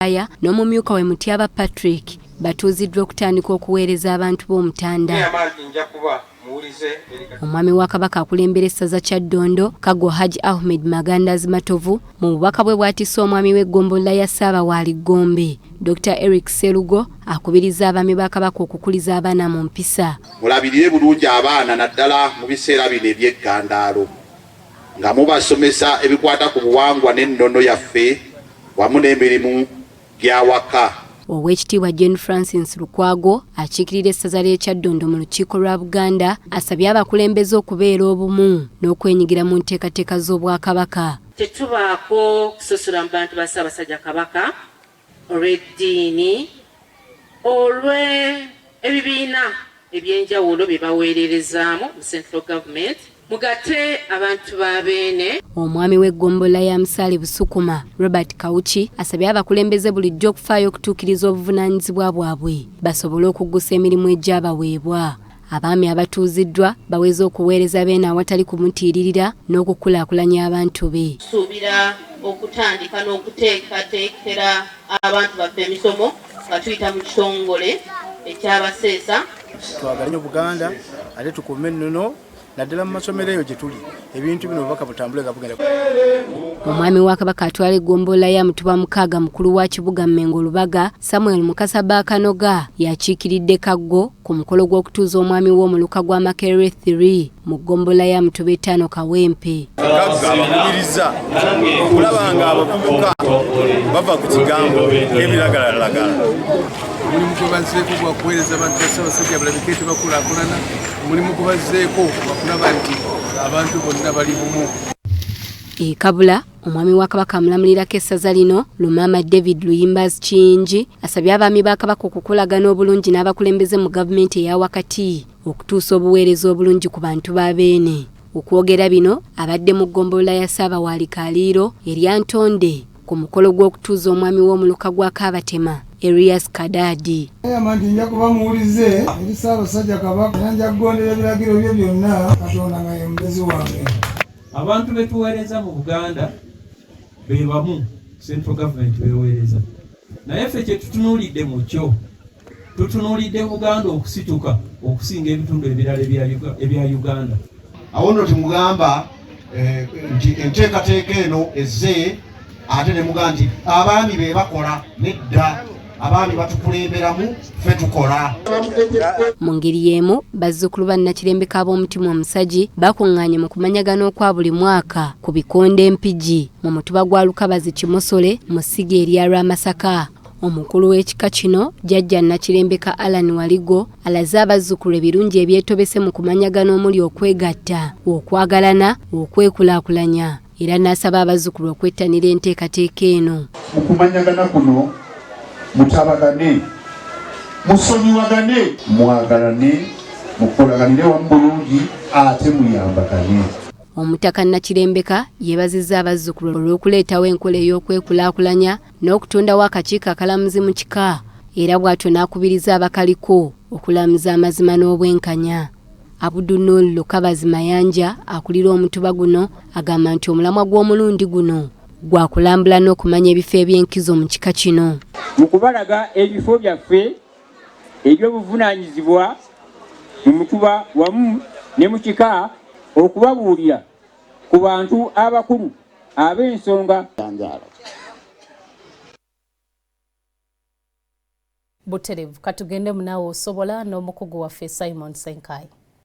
aya n'omumyuka we Mutyaba Patrick batuuziddwa okutandika okuweereza abantu b'omutanda. Omwami wa Kabaka akulembera essaza Kyaddondo Kago Haji Ahmed Magandazi Matovu mu bubaka bwe bwatisa omwami w'eggombolola ya Ssaabawaali Gombe. Dr. Eric Serugo akubiriza abaami ba Kabaka okukuliza abaana mu mpisa. Mulabirire bulungi abaana naddala mu biseera bino eby'eggandaalo nga mubasomesa ebikwata ku buwangwa n'ennono yaffe wamu n'emirimu gy'awaka. Oweekitiibwa Jane Francis Lukwago akiikirira essaza ly'e Kyaddondo mu lukiiko lwa Buganda asabye abakulembeze okubeera obumu n'okwenyigira mu nteekateeka z'Obwakabaka. Tetubaako kusosola mu bantu ba Ssaabasaja Kabaka olw'eddiini olw'ebibiina eby'enjawulo bye baweererezaamu mu Central Government mugate abantu babeene. Omwami w'eggombolola ya Musaale Busukuma Robert Kawuki asabye abakulembeze bulijjo okufaayo okutuukiriza obuvunaanyizibwa bwabwe basobole okuggusa emirimu egyabaweebwa. Abaami abatuuziddwa baweze okuweereza beene awatali kumutiiririra n'okukulaakulanya abantu be. Suubira okutandika n'okuteekateekera abantu baffe emisomo nga tuyita mu kitongole ekyabaseesa. Twagala nnyo Buganda ate tukuume ennono naddala mu masomero eyo gye tuli ebintu bino bubaka butambule nga bugenda. Omwami wa Kabaka atwala eggombolola ya Mutuba Mukaaga mukulu wa kibuga Mmengo Lubaga Samuel Mukasa Bakanoga yakiikiridde Kaggo ku mukolo gw'okutuuza omwami w'omuluka gwa Makerere 3 mu ggombolola ya Mutuba 5 Kawempe. Bakubiriza okulaba nga abavubuka bava ku kigambo ebiragalalagala. Mulimu gwe bazzeeko gwa kuweereza abantu ba Ssaabasaja balabike tebakulaakulana, mulimu gwe bazzeeko okulaba nti abantu bonna bali bumu. Kabula omwami wa Kabaka amulamulirako essaza lino Lumaama David Luyimbazi Kiyingi asabye abaami ba Kabaka okukolagana obulungi n'abakulembeze mu gavumenti eya wakati okutuusa obuweereza obulungi ku bantu b'abeene. Okwogera bino abadde mu ggombolola ya Ssaabawaali Kaliiro erya Ntonde ku mukolo gw'okutuuza omwami w'omuluka gwa Kaabatema Erias Kadadi. Amanti nja kuba muwulize eri Ssaabasaja Kabaka nja kugondera ebiragiro bye byonna Katonda nga ye mugezi wange. Abantu betuweereza mu Buganda be bamu Central Government beweereza. Naye ffe kye tutunuulidde mu kyo tutunuulidde Buganda okusituka okusinga ebitundu ebirala ebya Uganda. Awo nno timugamba nti enteekateeka eno ezze ate ne mugamba nti abaami be bakola nedda. Abaami batukulemberamu ffe tukola. Mu ngeri y'emu bazzukulu ba Nnakirembeka ab'omutima omusagi bakuŋŋaanye mu kumanyagana okwa buli mwaka ku bikonde empigi mu Mutuba gwa Lukabazi Kimosole mu ssiga erya Lwamasaka. Omukulu w'ekika kino Jjajja Nnakirembeka Alan Waligo alaze abazzukulu ebirungi ebyetobese mu kumanyagana omuli okwegatta, okwagalana, okwekulaakulanya era n'asaba abazzukulu okwettanira enteekateeka eno. Mu kumanyagana kuno mutabagane, musonyiwagane, mwagalane, mukolaganire wamu bulungi ate muyambagane. Omutaka Nnakirembeka yeebazizza abazzukulu olw'okuleetawo enkola ey'okwekulaakulanya n'okutondawo akakiiko akalamuzi mu kika era bw'atyo n'akubiriza abakaliko okulamuza amazima n'obwenkanya. Abudunul Lukabazi Mayanja akulira omutuba guno agamba nti omulamwa gw'omulundi guno gwakulambula n'okumanya ebifo eby'enkizo mu kika kino. Mu kubalaga ebifo byaffe eby'obuvunaanyizibwa mu Mutuba wamu ne mu kika okubabuulira ku bantu abakulu ab'ensonga. Buterevu katugende munaawe osobola n'omukugu waffe Simon Senkai.